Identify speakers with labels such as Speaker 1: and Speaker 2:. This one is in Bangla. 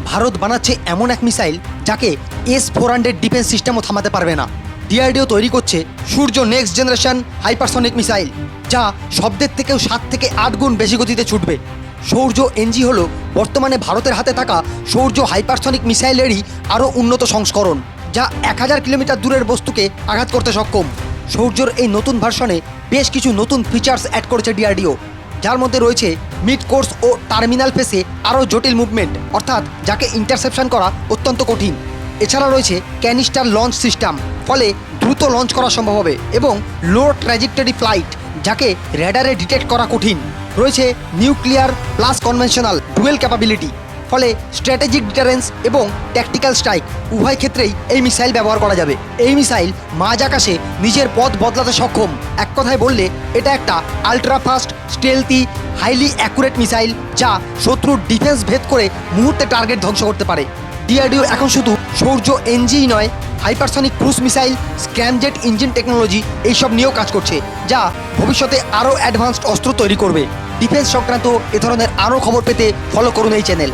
Speaker 1: ভারত বানাচ্ছে এমন এক মিসাইল যাকে S-400 ডিফেন্স সিস্টেমও থামাতে পারবে না। ডিআরডিও তৈরি করছে সূর্য নেক্সট জেনারেশন হাইপারসনিক মিসাইল, যা শব্দের থেকেও 7 থেকে 8 গুণ বেশি গতিতে ছুটবে। সৌর্য এনজি হলো বর্তমানে ভারতের হাতে থাকা সৌর্য হাইপারসনিক মিসাইলেরই আরও উন্নত সংস্করণ, যা 1000 কিলোমিটার দূরের বস্তুকে আঘাত করতে সক্ষম। সৌর্যর এই নতুন ভার্সনে বেশ কিছু নতুন ফিচার্স অ্যাড করেছে ডিআরডিও, যার মধ্যে রয়েছে মিড কোর্স ও টার্মিনাল ফেসে আরও জটিল মুভমেন্ট, অর্থাৎ যাকে ইন্টারসেপশন করা অত্যন্ত কঠিন। এছাড়া রয়েছে ক্যানিস্টার লঞ্চ সিস্টেম, ফলে দ্রুত লঞ্চ করা সম্ভব হবে, এবং লো ট্র্যাজেক্টরি ফ্লাইট, যাকে র্যাডারে ডিটেক্ট করা কঠিন। রয়েছে nuclear plus conventional dual capability, ফলে স্ট্র্যাটেজিক ডিটারেন্স এবং ট্যাকটিক্যাল স্ট্রাইক উভয় ক্ষেত্রেই এই মিসাইল ব্যবহার করা যাবে। এই মিসাইল মাঝ আকাশে নিজের পথ বদলাতে সক্ষম। এক কথায় বললে এটা একটা ultra fast, stealthy, highly accurate missile, যা শত্রুর ডিফেন্স ভেদ করে মুহূর্তে টার্গেট ধ্বংস করতে পারে। ডিআরডিও এখন শুধু সৌর্য এনজিই নয়, hypersonic cruise missile, scramjet engine technology এইসব নিয়েও কাজ করছে, যা ভবিষ্যতে আরও অ্যাডভান্সড অস্ত্র তৈরি করবে। ডিফেন্স সংক্রান্ত এ ধরনের আরও খবর পেতে ফলো করুন এই চ্যানেল।